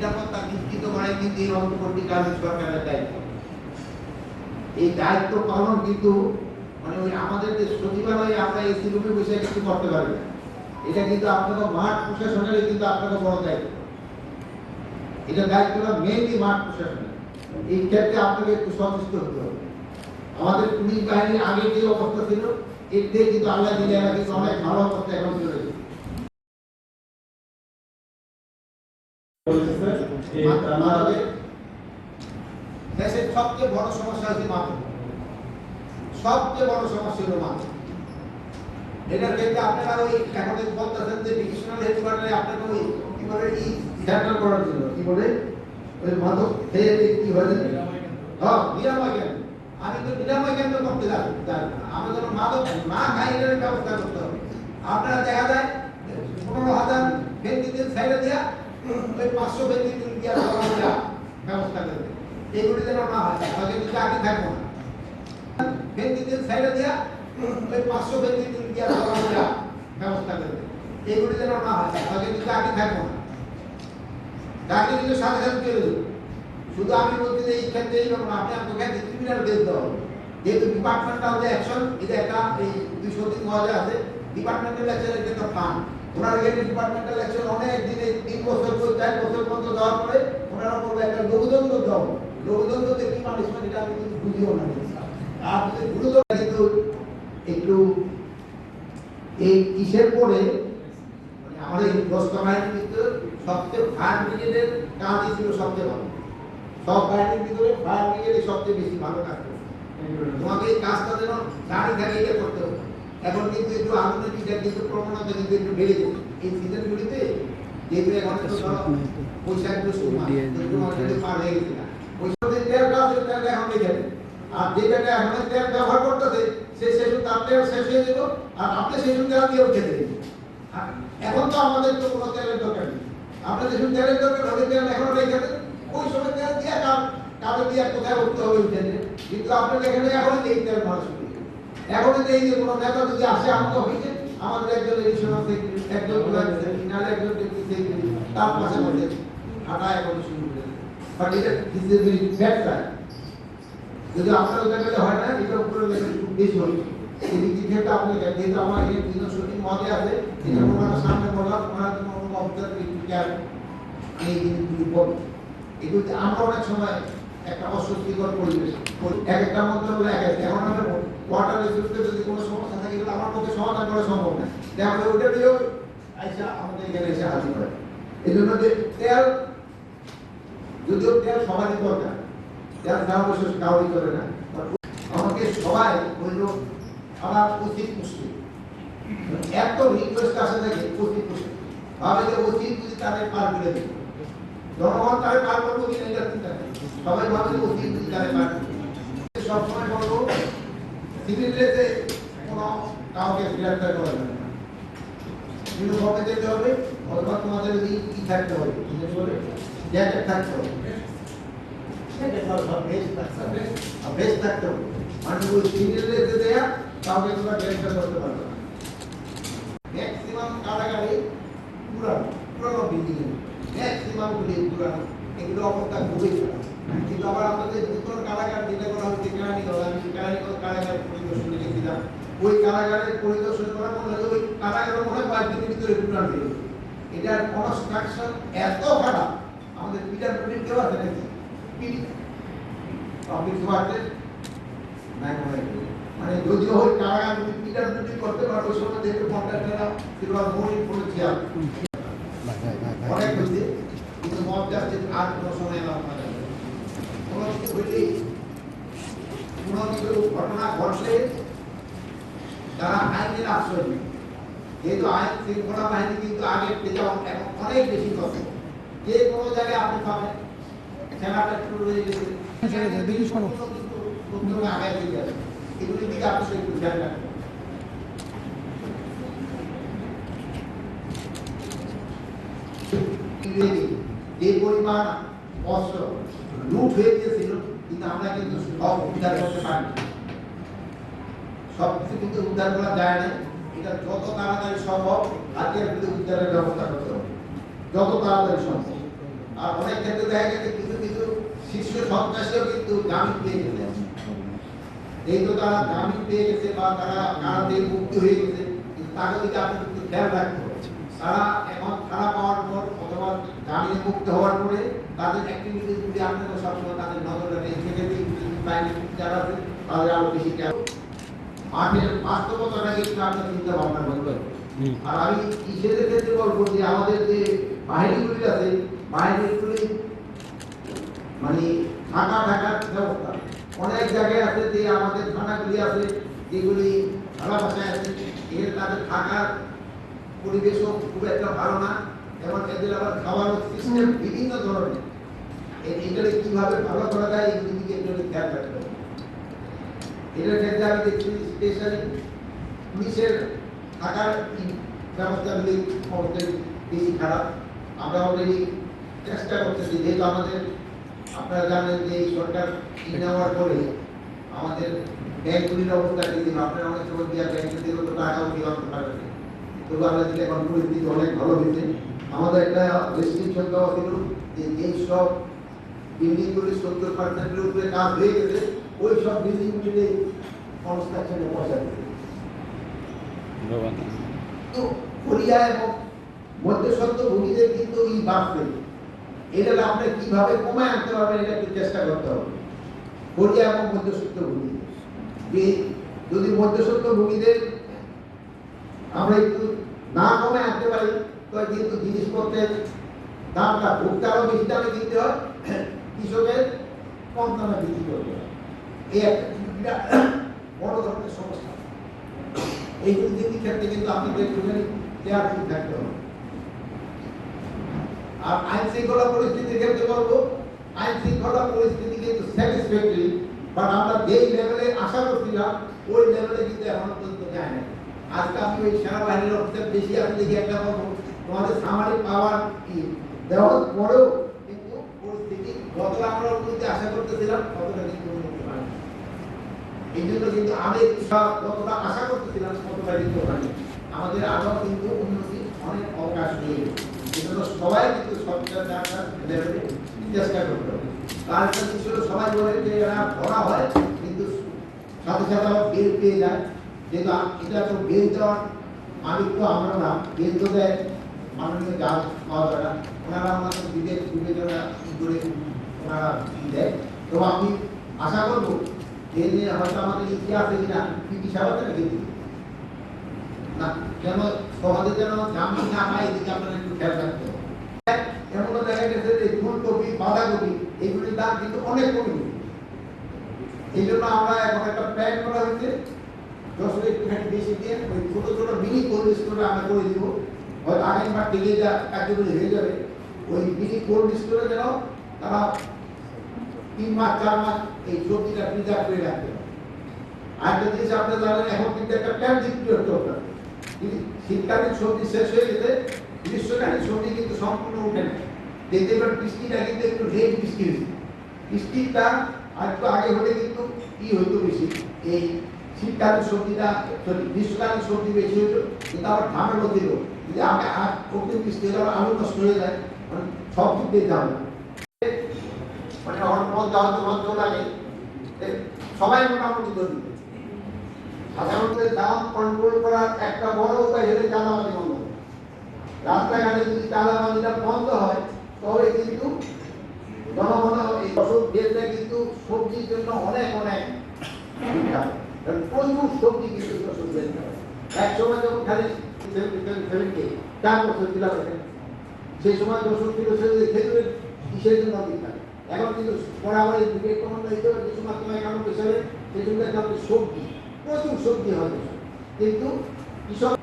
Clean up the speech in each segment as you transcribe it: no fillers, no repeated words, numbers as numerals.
নিরাপত্তা নিশ্চিত করাই কিন্তু এই অন্তর্বর্তীকালীন সরকারের দায়িত্ব। এই দায়িত্ব পালন কিন্তু মানে ওই আমাদের যে সচিবালয়ে আমরা এসি রুমে বসে কিছু করতে পারি না, এটা কিন্তু আপনাদের মাঠ প্রশাসনের কিন্তু আপনাদের বড় দায়িত্ব। এটা দায়িত্বটা মেইনলি মাঠ প্রশাসনের। এই ক্ষেত্রে আপনাকে একটু সচেষ্ট হতে হবে। আমাদের পুলিশ বাহিনীর আগে যে অবস্থা ছিল এর থেকে কিন্তু আল্লাহ দিলে এরা কিন্তু অনেক ভালো অবস্থা এখন চলে গেছে। দেশের সবচেয়ে বড় সমস্যা হচ্ছে মাদক। সবচেয়ে বড় সমস্যা হলো মাদক। এটার ক্ষেত্রে আপনারা ওই এখন বলতেছেন যে ডিভিশনাল হেডকোয়ার্টারে আপনারা ওই কি বলে ই সেন্টার করার জন্য কি বলে ওই মাদক খেয়ে কি হয়েছে হ্যাঁ নিরাময় কেন। আমি তো নিরাময় কেন্দ্র করতে যাই না, আমি যেন মাদক না খাই এর ব্যবস্থা করতে হবে। আপনারা দেখা যায় 15,000 ব্যক্তিদের সাইডে দেয়া ওই 500 ব্যক্তিদের দিয়া ব্যবস্থা করবে। এগুলি যেন না হয় তাহলে কিন্তু চাকরি থাকবো না। ব্যক্তিদের সাইডে দেয়া ওই 500 ব্যক্তিদের দিয়া ব্যবস্থা করবে। এগুলি যেন না হয় তাহলে কিন্তু চাকরি থাকবো না। চাকরি কিন্তু সাথে সাথে চলে যাবে। শুধু আমি বলতে যে এই ক্ষেত্রে এইরকম আপনি আপনাকে ক্রিমিনাল কেস দেওয়া হবে। যেহেতু ডিপার্টমেন্টাল যে অ্যাকশন এটা একটা এই 203 আছে ডিপার্টমেন্টাল অ্যাকশন এটা একটা ফান্ড। ওনার এখানে ডিপার্টমেন্টাল অ্যাকশন অনেক দিনে 3 বছর 4 বছর পর্যন্ত দেওয়ার পরে ওনারা বলবে একটা লঘুদণ্ড দাও। লঘুদণ্ডতে কি পানিশমেন্ট এটা আমি কিন্তু বুঝিও না। আর যদি গুরুতর কিন্তু একটু এই কিসের পরে মানে আমাদের এই দশতমায়ের ভিতরে সবচেয়ে ফায়ার ব্রিগেডের কাজই ছিল সবচেয়ে ভালো। সব বাহিনীর ভিতরে ফায়ার ব্রিগেড সবচেয়ে বেশি ভালো কাজ করে। তোমাকে এই কাজটা যেন দাঁড়িয়ে থাকে এটা করতে হবে। এখন কিন্তু একটু আগুনের দিকটা কিন্তু প্রবণতা কিন্তু একটু বেড়ে গেছে এই সিজনগুলিতে। যেহেতু এখন তো বৈশাখ জ্যৈষ্ঠ মাস পার হয়ে গেছে না বৈশাখের তেলটা আছে তেলটা এখন রেখে দেবে। আর যে বেটা এখন তেল ব্যবহার করতেছে সে সেসব তার তেল শেষ হয়ে যেত আর আপনি সেসব তেল দিয়েও খেতে দেবেন। এখন তো আমাদের তো কোনো তেলের দরকার নেই। আপনার যেসব তেলের দরকার হবে তেল এখনো রেখে দেন। ওই সময় তেল দিয়ে কাজে দিয়ে কোথায় উঠতে হবে উঠে কিন্তু আপনার এখানে এখন এই তেল মানুষ এখন এই যে কোনো নেতা যদি আসে আমাকে হয়েছে আমাদের একজন এডিশনাল সেক্রেটারি একজন নালে একজন ডেপুটি সেক্রেটারি তার পাশে বসে হাঁটা এখন শুরু করে বাট এটা this is very bad side. যদি আপনার ওখানে হয় না এটা উপরে খুব বেশি হবে এই দিক থেকে আপনি যেহেতু আমার এই দুজন শুটিং মধ্যে আছে এটা ওনার সামনে বললাম ওনার জন্য অবজার্ভ একটু কেয়ার এই জিনিসগুলি বলবো। এগুলো আমরা অনেক সময় একটা অস্বস্তিকর পরিবেশ এক একটা মন্ত্রণালয় এক এক এখন আমরা ওয়াটার রিসোর্সে যদি কোনো সমস্যা থাকে তাহলে আমার পক্ষে সমাধান করা সম্ভব না। তাহলে ওটা দিয়েও আইসা আমাদের এখানে এসে হাজির করে। এই জন্য যে তেল যদিও তেল সবারই দরকার তেল না অবশ্য কাউরি করে না আমাকে সবাই বলল আমার উচিত মুশকিল এত রিকোয়েস্ট আসে থাকে উচিত মুশকিল ভাবে যে উচিত যদি তাদের পার করে দিই জনগণ তাদের পার করবো কিনা এটা চিন্তা নেই সবাই ভাবে যে উচিত যদি তাদের পার করবো। সবসময় বলবো সিভিল ড্রেসে কোনো কাউকে গ্রেফতার করা যাবে না। ইউনিফর্মে যেতে হবে অথবা তোমাদের যদি কি থাকতে হবে বলে জ্যাকেট থাকতে হবে বেস্ট থাকতে হবে মানে ওই সিভিল ড্রেসে দেয়া কাউকে তোমরা গ্রেফতার করতে পারবে না। ম্যাক্সিমাম কারাগারে পুরানো বিল্ডিং ম্যাক্সিমাম গুলি পুরানো এগুলো অবস্থা খুবই খারাপ। কিন্তু আবার আমাদের নতুন কারাগার যেটা করা হচ্ছে কেরানীগঞ্জ আমি কেরানীগঞ্জ কারাগার পরিদর্শনে গেছিলাম ওই কারাগারের পরিদর্শন করার মনে হলো ওই কারাগারের মনে হয় কয়েকদিনের ভিতরে পুরান হয়ে গেছে। এটার কনস্ট্রাকশন এত খারাপ আমাদের পিটার পিট কেউ আছে নাকি পাবলিক সুপারতে নাই মনে হয় মানে যদিও ওই কারাগার পিটার পিট করতে পারবে ওই সময় দেখতে কন্ট্রাক্টররা সিলভার মোড়ি করেছি অনেক হয়েছে কিন্তু মত যাচ্ছে আর কোনো সময় না কোনো কিছু হইলেই কোনো কিছু ঘটনা ঘটলে তারা আইনের আশ্রয় নেই। যেহেতু আইন শৃঙ্খলা বাহিনী কিন্তু আগের থেকে এখন অনেক বেশি কথা যে কোনো জায়গায় আপনি পাবেন খেলাটা একটু রয়ে গেছে আগায় চলে আসে এগুলির দিকে আপনি একটু খেয়াল রাখবেন। যে পরিমাণ অস্ত্র লুট হয়ে গিয়েছিল কিন্তু আমরা কিন্তু সব উদ্ধার করতে পারি সবকিছু কিন্তু উদ্ধার করা যায় না। এটা যত তাড়াতাড়ি সম্ভব হাতিয়ার বিরুদ্ধে উদ্ধারের ব্যবস্থা করতে হবে যত তাড়াতাড়ি সম্ভব। আর অনেক ক্ষেত্রে দেখা গেছে কিছু কিছু শীর্ষ সন্ত্রাসীও কিন্তু জামিন পেয়ে গেছে। এই তো তারা জামিন পেয়ে গেছে বা তারা কারা থেকে মুক্তি হয়ে গেছে, কিন্তু তাদের দিকে আপনাদের কিন্তু খেয়াল রাখতে হবে। তারা এখন ছাড়া পাওয়ার পর অথবা জামিনে মুক্ত হওয়ার পরে তাদের অ্যাক্টিভিটিস গুলি আপনাদের সবসময় তাদের নজরে রেখে গেছে। যারা আছে তাদের আরো বেশি খেয়াল মাঠের বাস্তবতাটাকে একটু আপনার চিন্তা ভাবনা করবেন। আর আমি কিসের ক্ষেত্রে বলবো যে আমাদের যে বাহিনীগুলি আছে, বাহিনীগুলি মানে থাকার ব্যবস্থা অনেক জায়গায় আছে, যে আমাদের থানাগুলি আছে যেগুলি ভালো ভাষায় আছে, এর তাদের থাকার পরিবেশও খুব একটা ভালো না, এবং এদের আবার খাওয়ানোর সিস্টেম বিভিন্ন ধরনের। এটাকে কিভাবে ভালো করা যায় এই দিকে একটু খেয়াল রাখতে হবে। এটার ক্ষেত্রে আমি দেখছি স্পেশালি পুলিশের থাকার ব্যবস্থাগুলি অবশ্যই বেশি খারাপ। আমরা অলরেডি চেষ্টা করতেছি, যেহেতু আমাদের আপনারা জানেন যে এই সরকার নেওয়ার পরে আমাদের ব্যাংকগুলির অবস্থা কিন্তু আপনারা অনেক সময় দিয়া ব্যাংকের দিকে তো টাকাও দেওয়া পারবেন, তবু আমরা দিলে এখন পরিস্থিতি অনেক ভালো হয়েছে। আমাদের একটা রেস্ট্রিকশন দেওয়া ছিল যে যেই সব বিল্ডিংগুলি 70% উপরে কাজ হয়ে গেছে ওই সব বিল্ডিংগুলিতে কনস্ট্রাকশনে পয়সা দিতে। তো কোরিয়া এবং মধ্যসত্ত্ব ভূমিদের কিন্তু এই বাড়ছে, এটা আপনি কিভাবে কমায় আনতে পারবেন এটা একটু চেষ্টা করতে হবে। কোরিয়া এবং মধ্যসত্ত্ব ভূমি যদি মধ্যসত্ত্ব ভূমিদের আমরা একটু না কমে আনতে পারি, তো কিন্তু জিনিসপত্রের দামটা ভোক্তা আরো বেশি দামে দিতে হয়, কৃষকের কম দামে বিক্রি করতে হয়। এই একটা বড় ধরনের সমস্যা। এই দুই ক্ষেত্রে কিন্তু আপনাদের একটুখানি কেয়ারফুল থাকতে হবে। আর আইন শৃঙ্খলা পরিস্থিতির ক্ষেত্রে বলবো, আইন শৃঙ্খলা পরিস্থিতি কিন্তু স্যাটিসফ্যাক্টরি, বাট আমরা যেই লেভেলে আশা করছিলাম ওই লেভেলে কিন্তু এখন পর্যন্ত যায় না। আজকে আমি ওই সেনাবাহিনীর অফিসার বেশি আমি দেখি একটা বলবো, তোমাদের সামরিক পাওয়ার দেওয়ার পরেও কিন্তু পরিস্থিতি যতটা আমরা উন্নতি আশা করতেছিলাম ততটা কিন্তু উন্নতি হয়নি। এই জন্য কিন্তু আমি যতটা আশা করতেছিলাম ততটা কিন্তু হয়নি। আমাদের আরো কিন্তু উন্নতি অনেক অবকাশ নিয়ে এজন্য সবাই কিন্তু সরকার লেভেলে চেষ্টা করতে হবে। তার বিষয়ে সবাই বলে যে এরা ধরা হয় কিন্তু সাথে সাথে আবার বেল পেয়ে যায়, যেহেতু এটা তো বেল দেওয়ার মালিক তো আমরা না, বেল তো দেয় মাননীয় জাজ পাওয়া যায় না, ওনারা আমাদের বিদেশ বিবেচনা করে ওনারা দেয়। তো আমি আশা করবো যে হয়তো আমাদের ইতিহাসে কিনা পিটি সাহেব কিন্তু না কেন সমাজে যেন জামিন না পায় এদিকে আপনারা একটু খেয়াল রাখতে হবে। এমন দেখা গেছে যে ফুলকপি বাঁধাকপি এগুলির দাম কিন্তু অনেক কমে গেছে। এই জন্য আমরা এখন একটা প্ল্যান করা হয়েছে, যশোরে একটুখানি বেশি দিয়ে ওই ছোট ছোট মিনি কোল্ড স্টোরে আমরা করে দিব, হয়তো আগামীবার থেকে যা কার্যকরী হয়ে যাবে। ওই মিনি কোল্ড স্টোরে যেন তারা 3 মাস 4 মাস এই সবজিটা প্রিজার্ভ করে রাখতে পারে। আর যদি আপনি জানেন এখন কিন্তু একটা প্ল্যান দ্বিতীয় দরকার, শীতকালীন সবজি শেষ হয়ে গেছে, গ্রীষ্মকালীন সবজি কিন্তু সম্পূর্ণ উঠে না। দেখতে পারেন বৃষ্টিটা কিন্তু একটু লেট বৃষ্টি হয়েছে, বৃষ্টিটা আর একটু আগে হলে কিন্তু কি হইতো বেশি, এই শীতকালীন সবজিটা গ্রীষ্মকালীন সবজি বেশি হইতো, কিন্তু আবার ধানের মধ্যে যদি আগে আর প্রত্যেক বৃষ্টি হলে আলু নষ্ট হয়ে যায়, মানে সব দিক যাবে মানে হরমোন দেওয়া লাগে সবাই মোটামুটি ধরি। সাধারণত দাম কন্ট্রোল করার একটা বড় উপায় হলে চাঁদাবাজি বন্ধ। রাস্তাঘাটে যদি চাঁদাবাজিটা বন্ধ হয় তবে কিন্তু জনগণ এই ফসল খেতে কিন্তু সবজির জন্য অনেক অনেক প্রচুর সবজি কিন্তু ফসল খেতে হয়। এক সময় যখন খালি 4 বছর ছিল সেই সময় ফসল ছিল খেতে কিসের জন্য দিতাম, এখন কিন্তু বরাবর যে সময় তোমার কেমন পেছনে সেই সময় সবজি প্রচুর সবজি হয়, কিন্তু কৃষক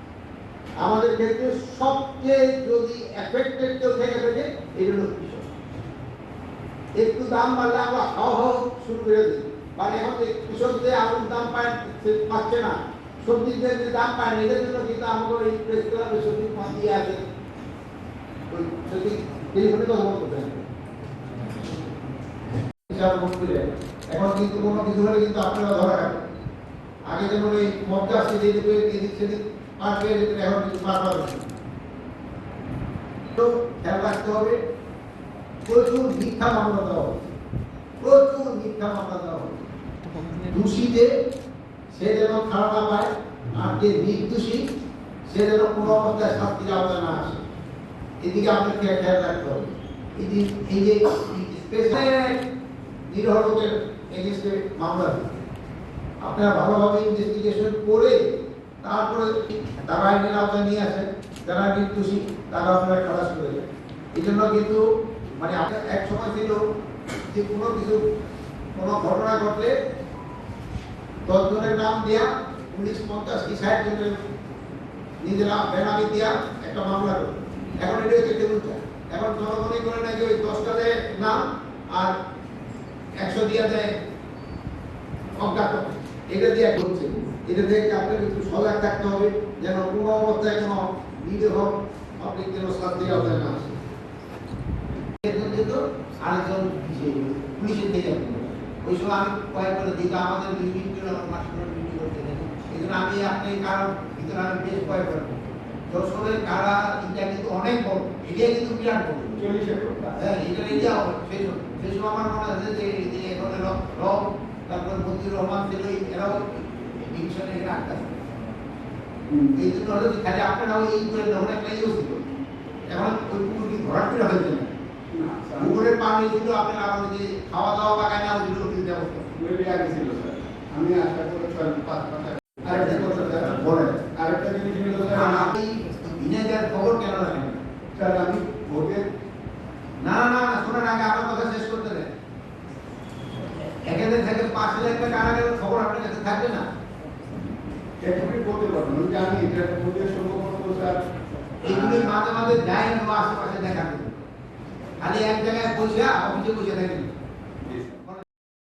আমাদের ক্ষেত্রে সবচেয়ে যদি এফেক্টেড কেউ থেকে থাকে এই হলো কৃষক। একটু দাম বাড়লে আমরা হাও হাও শুরু করে দিই, মানে এখন কৃষকদের আলুর দাম পাচ্ছে না, সবজির যে দাম পায় না, এদের জন্য কিন্তু আমাদের এই প্রেস ক্লাবে সবজি দিয়ে আছে ওই সবজি টেলিফোনে কথা বলতে এখন কিন্তু কোনো কিছু হলে কিন্তু আপনারা ধরা রাখবেন। আগে যেমন এই মধ্যে আসছে যে এদিক সেদিক পার পেয়ে যেতেন, এখন কিন্তু পার পাবেন। তো খেয়াল রাখতে হবে প্রচুর মিথ্যা মামলা দেওয়া হবে, প্রচুর মিথ্যা মামলা দেওয়া হবে। দোষী যে সে যেন ছাড়া না পায়, আর যে নির্দোষী সে যেন কোনো অবস্থায় শাস্তির আওতায় না আসে, এদিকে আমাদেরকে খেয়াল রাখতে হবে। এই যে স্পেশাল নিরীহ লোকের এগেইনস্টে মামলা, আপনারা ভালোভাবে ইনভেস্টিগেশন করে তারপরে তারা আইনের আওতায় নিয়ে আসেন, যারা নির্দোষী তারা আপনারা খালাস করে দেন। এই জন্য কিন্তু মানে এক সময় ছিল যে কোনো কিছু কোনো ঘটনা ঘটলে 10 জনের নাম দেয়া পুলিশ 50 কি 60 জনের নিজেরা বেনামি দিয়া একটা মামলা করে। এখন এটা হচ্ছে উল্টা, এখন জনগণই করে নাকি ওই 10টা দেয় নাম আর 100 দিয়া দেয় অজ্ঞাত, এটা দিয়ে করছে। এটা থেকে আপনাকে একটু সজাগ থাকতে হবে যেন কোনো অবস্থায় কোনো নিরীহ পাবলিক যেন শাস্তির আওতায় না আসে। আরেকজন পুলিশের থেকে ওই সময় আমি কয়েকবার দিত আমাদের বিভিন্ন মাস্টার ডিউটি করতে দেন, এই জন্য আমি আপনি কারণ ভিতরে আমি বেশ কয়েকবার যশোরের কারা এটা কিন্তু অনেক বড়, এটা কিন্তু বিরাট বড় 40 হ্যাঁ, এটা এটা সেই সময় আমার মনে আছে যে এখন রব তারপর মতিউর রহমান ছিল, এরাও ডিভিশনে এটা আটকা এই জন্য হলো যে খালি আপনারা ওই করে যখন একটা ইয়ে ছিল, এখন ওই পুকুর কি ভরাট করে হয়েছে না, পুকুরের পানি ছিল আপনারা আমাদের যে খাওয়া দাওয়া বা কায়না ওইগুলো কিন্তু ব্যবস্থা আগে ছিল স্যার। আমি আশা করি 5 কথা আরেকটা কথা স্যার বলেন, আরেকটা জিনিস হলো স্যার আপনি ভিনেগার খবর কেন রাখেন স্যার? আমি ভোটে না না না শোনেন, আগে আমার কথা শেষ করতে দেন। এখানে থেকে 5 লাখ টাকা কারাগারের খবর আপনার কাছে থাকবে না, এটুকুই বলতে পারবেন। আমি জানি এটা ভোটের সম্ভবত স্যার এইগুলি মাঝে মাঝে যায় না, আশেপাশে দেখা খালি এক জায়গায় বসে অফিসে বসে থাকেন।